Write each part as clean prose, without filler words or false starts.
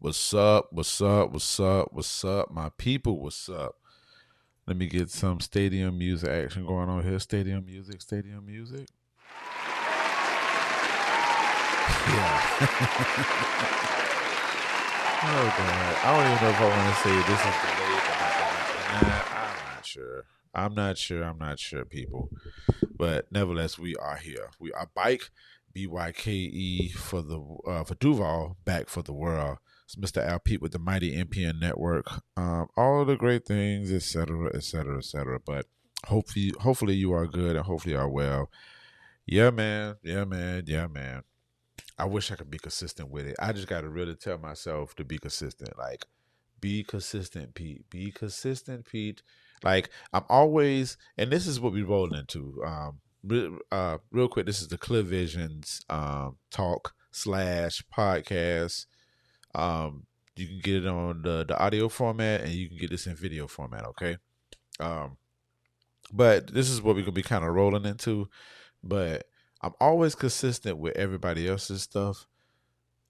What's up? What's up? What's up? What's up, my people? What's up? Let me get some stadium music action going on here. Stadium music, stadium music. Yeah. Oh god. I don't even know if I want to say this is delayed or not. I'm not sure. I'm not sure, people. But nevertheless, we are here. We are bike BYKE for Duval, back for the world. It's Mr. Al Pete with the mighty MPN Network. All of the great things, etc., etc., etc. But hopefully you are good and hopefully you are well. Yeah, man. Yeah, man. Yeah, man. I wish I could be consistent with it. I just got to really tell myself to be consistent. Like, be consistent, Pete. Be consistent, Pete. Like, I'm always, and this is what we roll into. Real quick, this is the Clear Visions talk slash podcast. You can get it on the audio format, and you can get this in video format. Okay. Um, but this is what we're gonna be kind of rolling into. But I'm always consistent with everybody else's stuff.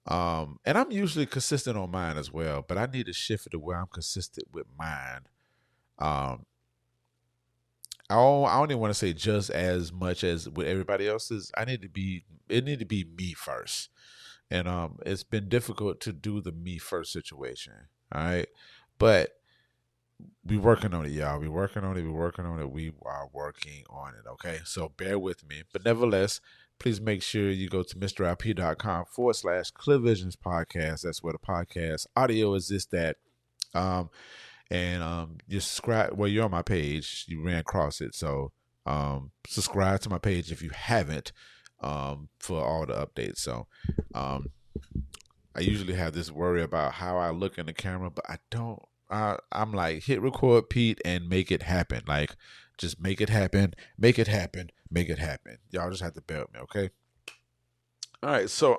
And I'm usually consistent on mine as well, but I need to shift it to where I'm consistent with mine. Um, I don't even want to say just as much as with everybody else's. It need to be me first. And it's been difficult to do the me first situation. All right. But we working on it, y'all. We working on it. We working on it. We are working on it. Okay. So bear with me. But nevertheless, please make sure you go to mrip.com/Clear Visions podcast. That's where the podcast audio exists at. Um, and you subscribe. Well, you're on my page. You ran across it. So subscribe to my page if you haven't, for all the updates. So um, I usually have this worry about how I look in the camera, but I don't. I'm like, hit record, Pete, and make it happen. Like, just make it happen, make it happen, make it happen. Y'all just have to bear with me, okay? All right. So,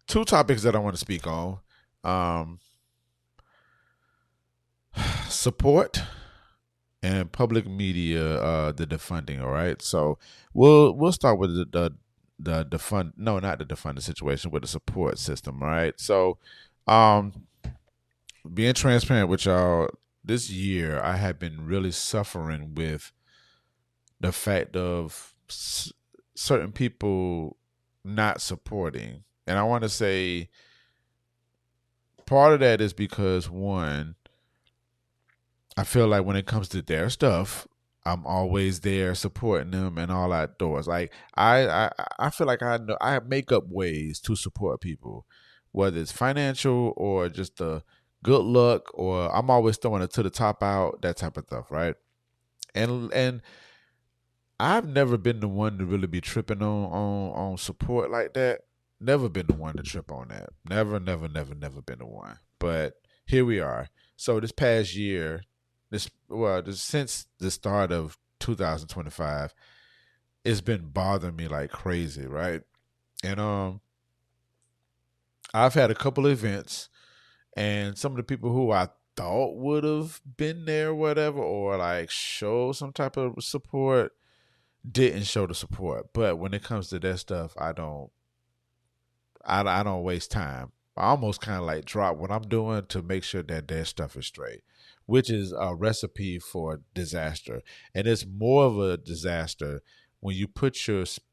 two topics that I want to speak on. Um, Support and public media, the defunding. All right. So we'll start with the defund. No, not the defunding situation, with the support system. All right. So, um, being transparent with y'all, this year I have been really suffering with the fact of certain people not supporting. And I want to say part of that is because, one, I feel like when it comes to their stuff, I'm always there supporting them and all outdoors. Like, I feel like I make up ways to support people, whether it's financial or just the good luck, or I'm always throwing it to the top out, that type of stuff, right? And I've never been the one to really be tripping on support like that. Never been the one to trip on that. Never been the one. But here we are. So this past year, since the start of 2025, it's been bothering me like crazy, right? And I've had a couple of events, and some of the people who I thought would have been there, whatever, or like show some type of support, didn't show the support. But when it comes to that stuff, I don't waste time. I almost kind of like drop what I'm doing to make sure that their stuff is straight, which is a recipe for disaster. And it's more of a disaster when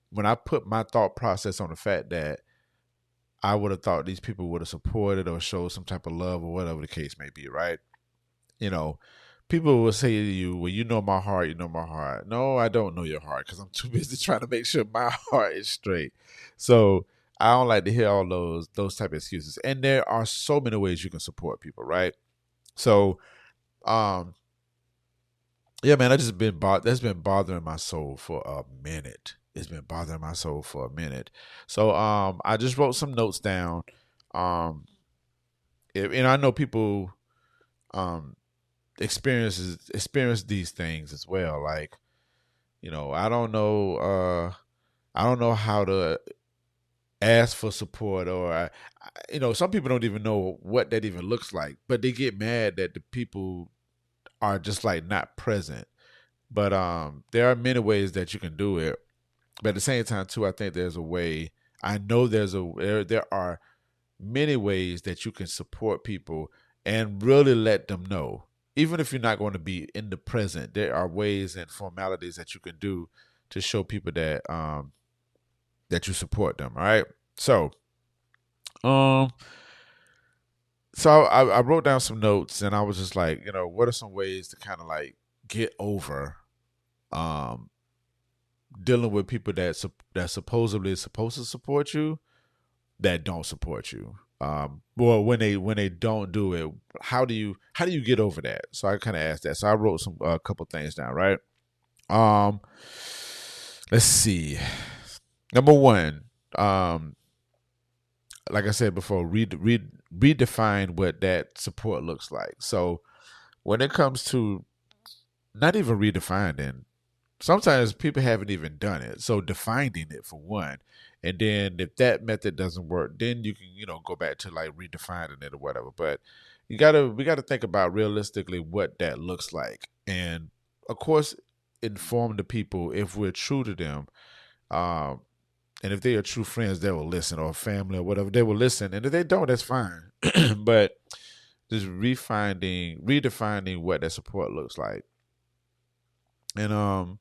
when I put my thought process on the fact that I would have thought these people would have supported or showed some type of love or whatever the case may be, right? You know, people will say to you, well, you know my heart, you know my heart. No, I don't know your heart because I'm too busy trying to make sure my heart is straight. So I don't like to hear all those type of excuses. And there are so many ways you can support people, right? So, um, yeah, man, that's been bothering my soul for a minute. It's been bothering my soul for a minute. So, I just wrote some notes down. Um, and I know people, um, experience these things as well. Like, I don't know how to ask for support, or some people don't even know what that even looks like, but they get mad that the people are just like not present. But there are many ways that you can do it. But at the same time too, I think there's a way. I know there are many ways that you can support people and really let them know. Even if you're not going to be in the present, there are ways and formalities that you can do to show people that you support them. All right. Um, so I wrote down some notes and I was just like, what are some ways to kind of like get over um dealing with people that supposedly is supposed to support you that don't support you. Well, when they don't do it, how do you get over that? So I kind of asked that. So I wrote some a couple things down, right? Um, let's see. Number one, um, like I said before, redefine what that support looks like. So when it comes to not even redefining, sometimes people haven't even done it. So defining it for one. And then if that method doesn't work, then you can, go back to like redefining it or whatever. But we gotta think about realistically what that looks like. And of course, inform the people if we're true to them. Um, and if they are true friends, they will listen, or family or whatever, they will listen. And if they don't, that's fine. But just redefining what that support looks like. And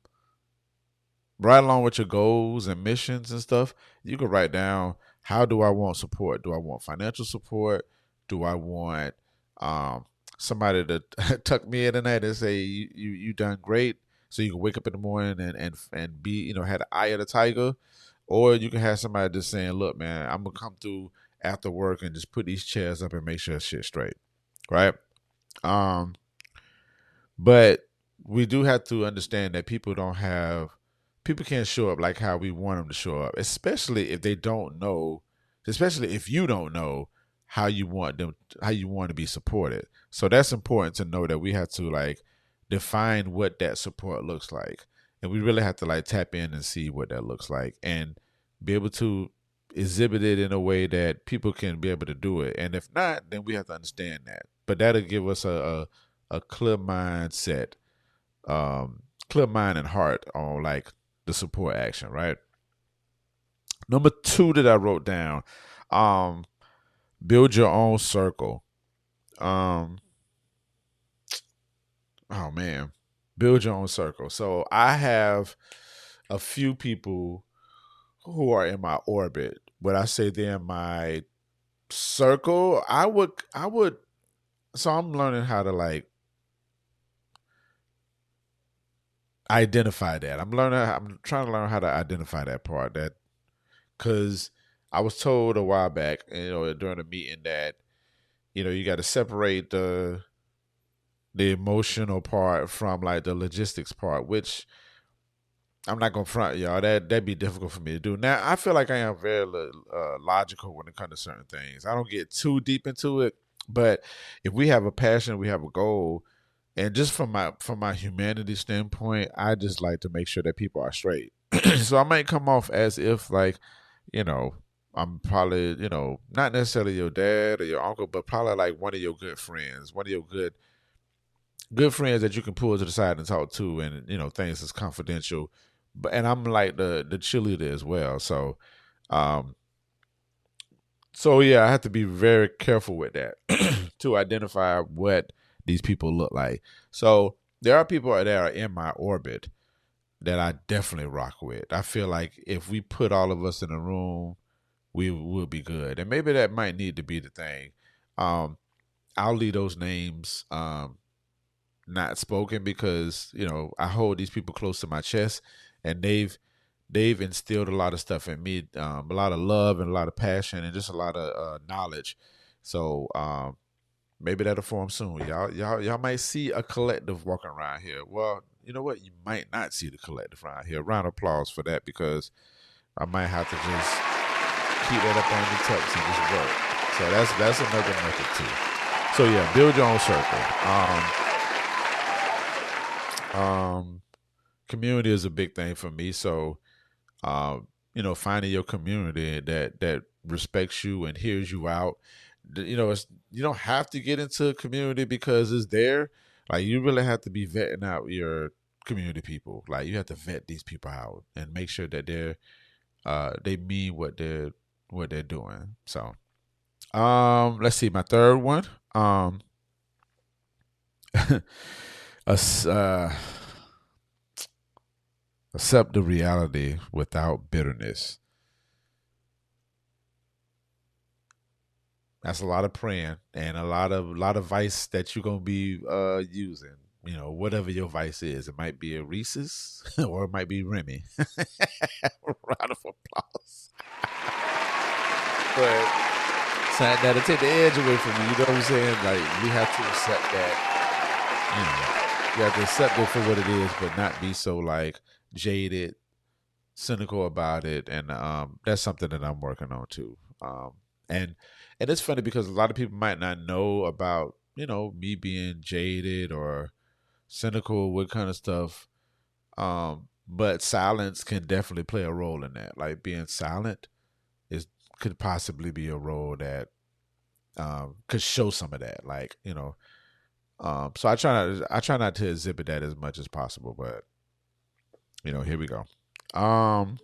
right along with your goals and missions and stuff, you can write down, how do I want support? Do I want financial support? Do I want um, somebody to tuck me in the night and say you done great, so you can wake up in the morning and be had the eye of the tiger, or you can have somebody just saying, look, man, I'm gonna come through after work and just put these chairs up and make sure shit's straight, right? Um, but we do have to understand that people can't show up like how we want them to show up, especially if they don't know, especially if you don't know how you want to be supported. So that's important to know, that we have to like define what that support looks like. And we really have to like tap in and see what that looks like and be able to exhibit it in a way that people can be able to do it. And if not, then we have to understand that. But that'll give us a clear mindset, clear mind and heart on like the support action, right? Number two that I wrote down, um, build your own circle. Um, oh man, build your own circle. So I have a few people who are in my orbit. When I say they're in my circle, I would. So I'm learning how to like identify that. I'm trying to learn how to identify that part. That because I was told a while back, during a meeting, that you got to separate the emotional part from like the logistics part, which I'm not gonna front y'all. That'd be difficult for me to do. Now I feel like I am very logical when it comes to certain things. I don't get too deep into it, but if we have a passion, we have a goal, and just from my humanity standpoint, I just like to make sure that people are straight. So I might come off as if like, you know, I'm probably, not necessarily your dad or your uncle, but probably like one of your good friends, one of your good friends that you can pull to the side and talk to, and things is confidential. But and I'm like the cheerleader as well. Um, so yeah, I have to be very careful with that to identify what these people look like. So there are people that are in my orbit that I definitely rock with. I feel like if we put all of us in a room, we will be good. And maybe that might need to be the thing. Um, I'll leave those names not spoken, because I hold these people close to my chest, and they've instilled a lot of stuff in me, a lot of love and a lot of passion and just a lot of knowledge. So maybe that'll form soon. Y'all might see a collective walking around here. Well, you know what? You might not see the collective around here. Round of applause for that, because I might have to just keep that up on the tucks and just work. So that's another method too. So yeah, build your own circle. Community is a big thing for me. So finding your community that respects you and hears you out. You don't have to get into a community because it's there. Like, you really have to be vetting out your community people. Like, you have to vet these people out and make sure that they mean what they're doing. So Let's see, my third one. Us- accept the reality without bitterness. That's a lot of praying and a lot of vice that you're gonna be using. You know, whatever your vice is, it might be a Reese's or it might be Remy. Round of applause. But so that'll take the edge away from you. You know what I'm saying? Like we have to accept that. You know, you have to accept it for what it is, but not be so like jaded, cynical about it. And that's something that I'm working on too. And and it's funny because a lot of people might not know about me being jaded or cynical, what kind of stuff. But silence can definitely play a role in that. Like being silent is could possibly be a role that could show some of that. Like so I try not to exhibit that as much as possible. But here we go. Um,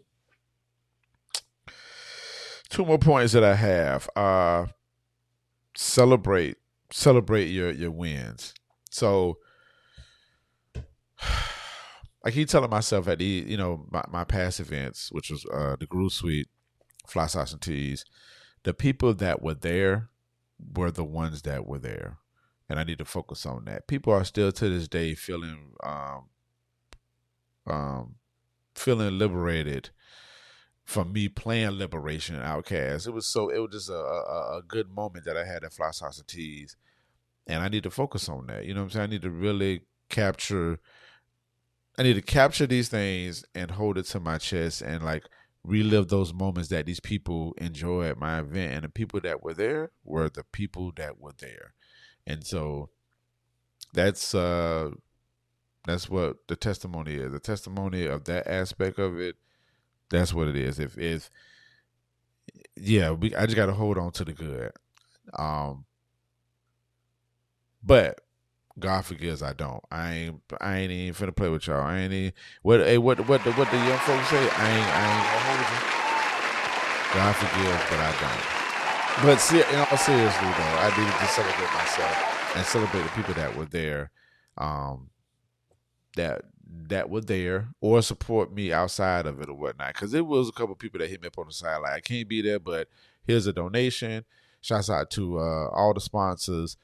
two more points that I have. Celebrate celebrate your wins. So I keep telling myself at the my past events, which was the Groove Suite, Fly Sauce and Teas, the people that were there were the ones that were there, and I need to focus on that. People are still to this day um, feeling liberated from me playing Liberation and Outcast. It was just a good moment that I had at Fly Sauce and Teas, and I need to focus on that. You know what I'm saying? I need to really capture I need to capture these things and hold it to my chest and like relive those moments that these people enjoy at my event. And the people that were there were the people that were there. And so that's uh that's what the testimony is. The testimony of that aspect of it, that's what it is. If yeah, I just gotta hold on to the good. Um but God forgives, I don't. I ain't even finna play with y'all. I ain't even what the young folks say. I ain't gonna hold you. God forgives, but I don't. But in all seriously though, I needed to celebrate myself and celebrate the people that were there, um, that that were there or support me outside of it or whatnot. Because it was a couple people that hit me up on the side like I can't be there, but here's a donation. Shouts out to all the sponsors,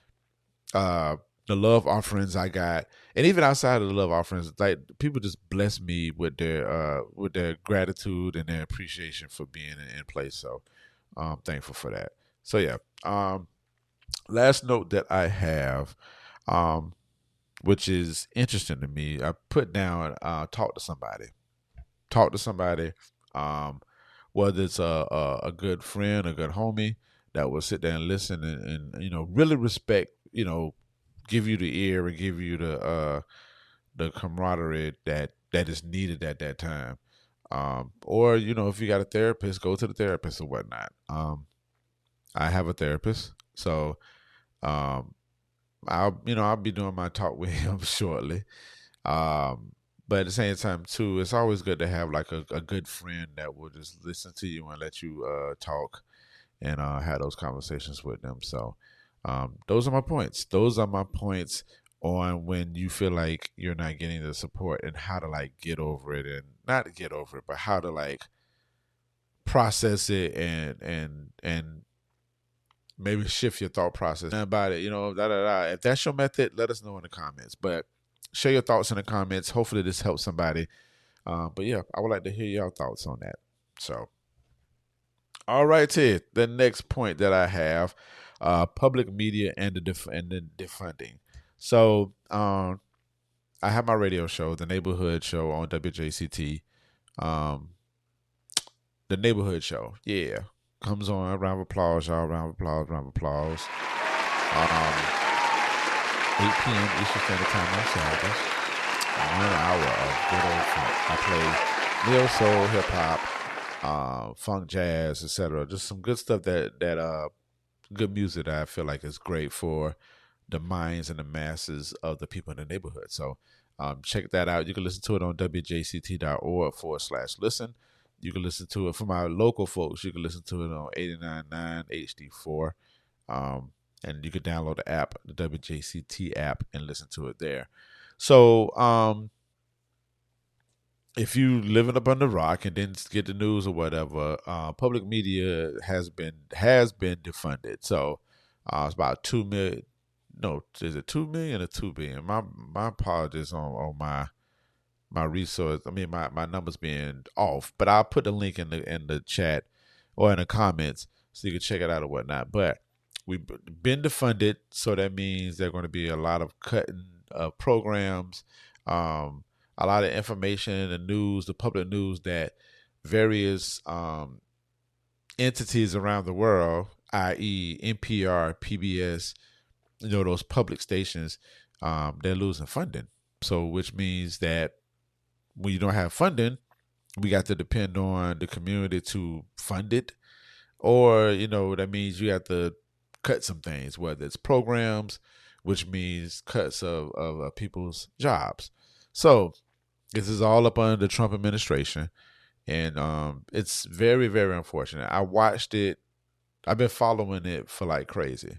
uh, the love offerings I got, and even outside of the love offerings, like people just bless me with their gratitude and their appreciation for being in place. So I'm thankful for that. So yeah. Last note that I have, um, which is interesting to me, I put down talk to somebody. Talk to somebody. Um, whether it's a good friend, a good homie that will sit there and listen and really respect, give you the ear and give you the camaraderie that is needed at that time. Or if you got a therapist, go to the therapist or whatnot. I have a therapist, so um, I'll be doing my talk with him shortly. Um, but at the same time too, it's always good to have like a good friend that will just listen to you and let you talk and have those conversations with them. So those are my points. Those are my points on when you feel like you're not getting the support and how to like get over it and not to get over it, but how to like process it and maybe shift your thought process about it. Da da da. If that's your method, let us know in the comments. But share your thoughts in the comments. Hopefully, this helps somebody. But yeah, I would like to hear your thoughts on that. So, all right, Ted. The next point that I have, public media and the defunding. So, I have my radio show, the neighborhood show on WJCT. Um, the neighborhood show, yeah, comes on. Round of applause, y'all. Round of applause. Round of applause. 8 p.m. Eastern Standard Time on Saturdays. 1 hour of good old funk. I play neo soul, hip hop, funk, jazz, etc. Just some good stuff that good music that I feel like is great for the minds and the masses of the people in the neighborhood. So check that out. You can listen to it on wjct.org/listen. You can listen to it for my local folks. You can listen to it on 89.9 HD4. Um, and you could download the app, the WJCT app, and listen to it there. So, if you living up under rock and didn't get the news or whatever, public media has been defunded. So it's about 2 million. No, is it 2 million or 2 billion? My apologies on my resource. I mean my numbers being off, but I'll put the link in the chat or in the comments so you can check it out or whatnot. But we've been defunded, so that means there's going to be a lot of cutting of programs, um, a lot of information, the news, the public news that various entities around the world, i.e., NPR, PBS, those public stations, they're losing funding. So, which means that when you don't have funding, we got to depend on the community to fund it, or that means you have to cut some things, whether it's programs, which means cuts of people's jobs. So this is all up under the Trump administration, and it's very, very unfortunate. I watched it. I've been following it for like crazy,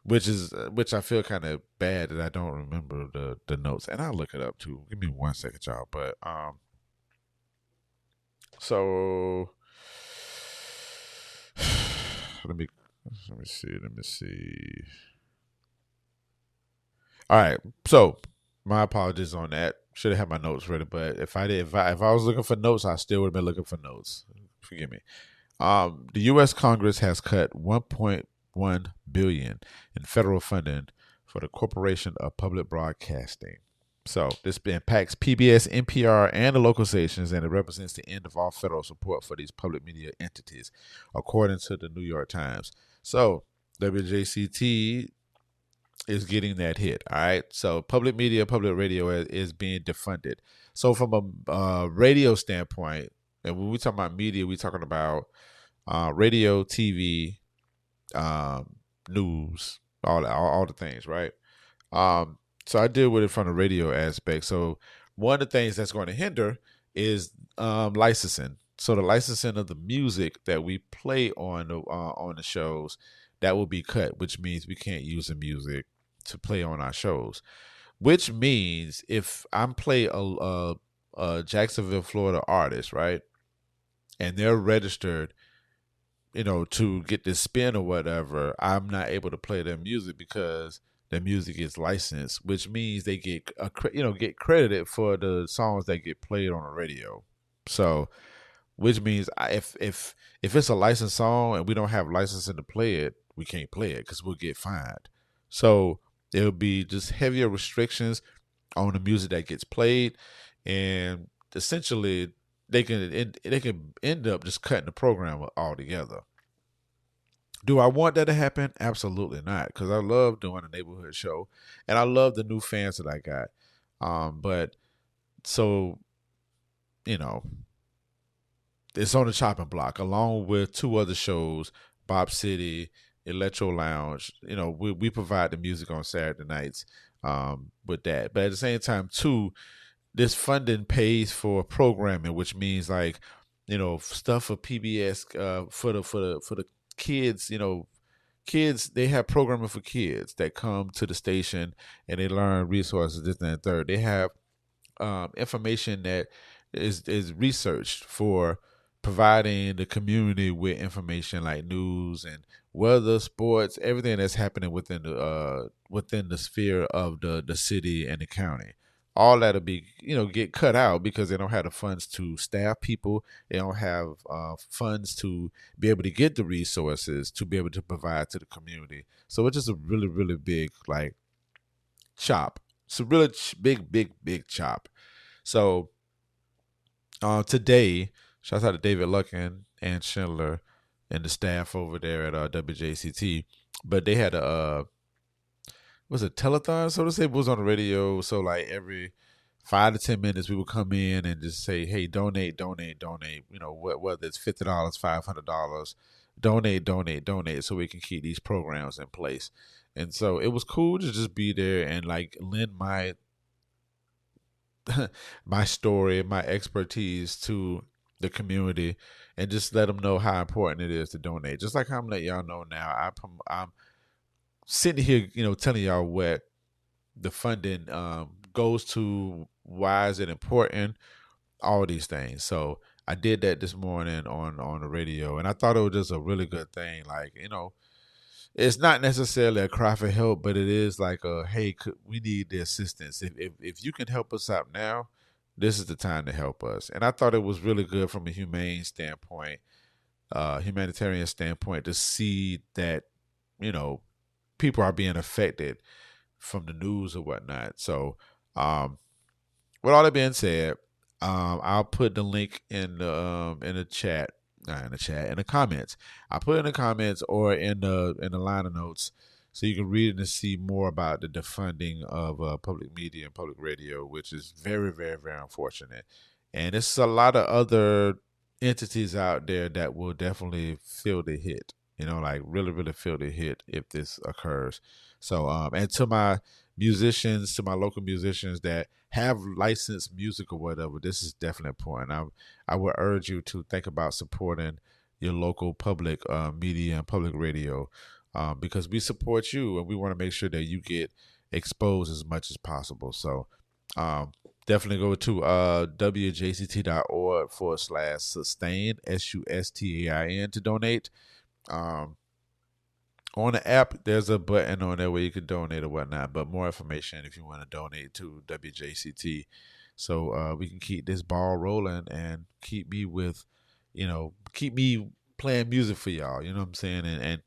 which I feel kind of bad that I don't remember the notes, and I'll look it up too. Give me 1 second, y'all. But so let me see. All right. So my apologies on that. Should have had my notes ready, but if I was looking for notes, I still would have been looking for notes. Forgive me. The U.S. Congress has cut 1.1 billion in federal funding for the Corporation of Public Broadcasting. So this impacts PBS, NPR, and the local stations, and it represents the end of all federal support for these public media entities, according to the New York Times. So WJCT is getting that hit. All right. So public media, public radio is being defunded. So from a radio standpoint, and when we talk about media, we're talking about radio, TV, news, all the things, right? So I deal with it from the radio aspect. So one of the things that's going to hinder is licensing. So the licensing of the music that we play on the shows, that will be cut, which means we can't use the music to play on our shows. Which means if I'm play a Jacksonville, Florida artist, right, and they're registered, to get this spin or whatever, I'm not able to play their music because their music is licensed, which means they get get credited for the songs that get played on the radio. So, which means if it's a licensed song and we don't have licensing to play it, we can't play it because we'll get fined. So it'll be just heavier restrictions on the music that gets played, and essentially they can end up just cutting the program altogether. Do I want that to happen? Absolutely not, because I love doing a neighborhood show, and I love the new fans that I got. But so you know, it's on the chopping block along with two other shows, Bob City, Electro Lounge. We provide the music on Saturday nights with that, but at the same time too, this funding pays for programming, which means like stuff for PBS, for the kids. Kids, they have programming for kids that come to the station and they learn resources, this and that, third. They have information that is researched for providing the community with information like news and weather, sports, everything that's happening within the sphere of the city and the county. All that'll be get cut out because they don't have the funds to staff people. They don't have funds to be able to get the resources to be able to provide to the community. So it's just a really, really big like chop. It's a really big chop. So today, shouts out to David Luckin and Schindler and the staff over there at WJCT. But they had a was a telethon, so to say. It was on the radio. So like every 5 to 10 minutes, we would come in and just say, "Hey, donate, donate, donate." Whether it's $50, $500, donate, donate, donate, so we can keep these programs in place. And so it was cool to just be there and like lend my my story, my expertise to the community, and just let them know how important it is to donate. Just like I'm letting y'all know now, I'm sitting here, telling y'all what the funding goes to, why is it important, all these things. So I did that this morning on the radio, and I thought it was just a really good thing. Like, it's not necessarily a cry for help, but it is like a, hey, we need the assistance. If you can help us out now, this is the time to help us. And I thought it was really good from a humanitarian standpoint, to see that people are being affected from the news or whatnot. So, with all that being said, I'll put the link in the chat, not in the chat, in the comments. I'll put it in the comments or in the liner notes, so you can read and see more about the defunding of public media and public radio, which is very, very, very unfortunate. And it's a lot of other entities out there that will definitely feel the hit. Like really, really feel the hit if this occurs. So, and to my musicians, to my local musicians that have licensed music or whatever, this is definitely important. I would urge you to think about supporting your local public media and public radio, because we support you and we want to make sure that you get exposed as much as possible. So, definitely go to wjct.org/sustain, SUSTAIN, to donate. On the app, there's a button on there where you can donate or whatnot, but more information if you want to donate to WJCT, so we can keep this ball rolling and keep me playing music for y'all. You know what I'm saying? And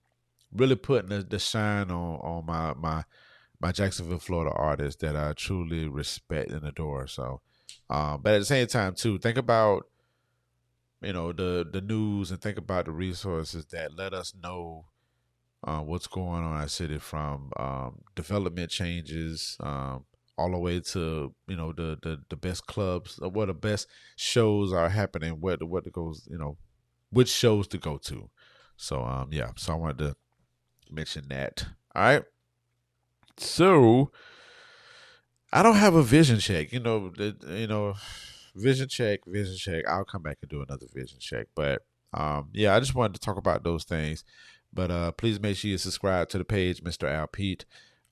really putting the shine on my Jacksonville, Florida artists that I truly respect and adore. So, but at the same time too, think about the news, and think about the resources that let us know what's going on in our city, from development changes, all the way to the best clubs, or what the best shows are happening, what goes, which shows to go to. So yeah, so I wanted to mention that. All right, so I don't have a vision check. Vision check. I'll come back and do another vision check. But yeah, I just wanted to talk about those things. But please make sure you subscribe to the page, Mr. Al Pete,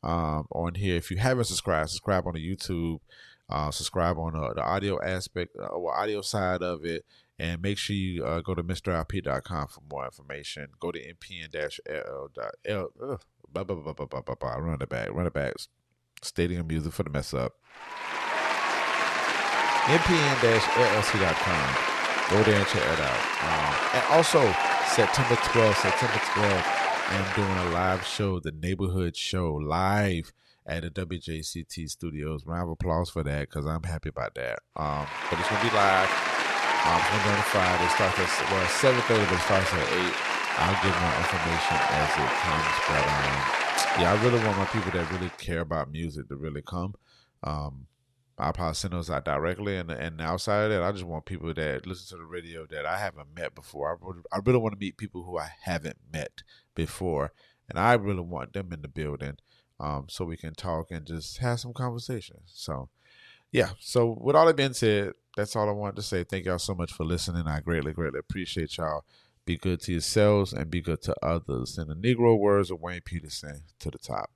on here. If you haven't subscribe on the YouTube, subscribe on the audio aspect or audio side of it, and make sure you go to MrAlPete.com for more information. Go to MPN-LL. Run it back. Stadium music for the mess up. MPN-LLC.com. Go there and check it out. And also, September 12th, I'm doing a live show, the Neighborhood Show, live at the WJCT studios. Round of applause for that, because I'm happy about that. But it's going to be live. It's going to be on a Friday. It starts at 7:30, but it starts at 8. I'll give more information as it comes. But yeah, I really want my people that really care about music to really come. I'll probably send those out directly, and outside of that, I just want people that listen to the radio that I haven't met before. I really want to meet people who I haven't met before, and I really want them in the building, so we can talk and just have some conversations. So, yeah. So with all that being said, that's all I wanted to say. Thank y'all so much for listening. I greatly, greatly appreciate y'all. Be good to yourselves and be good to others. In the Negro words of Wayne Peterson, to the top.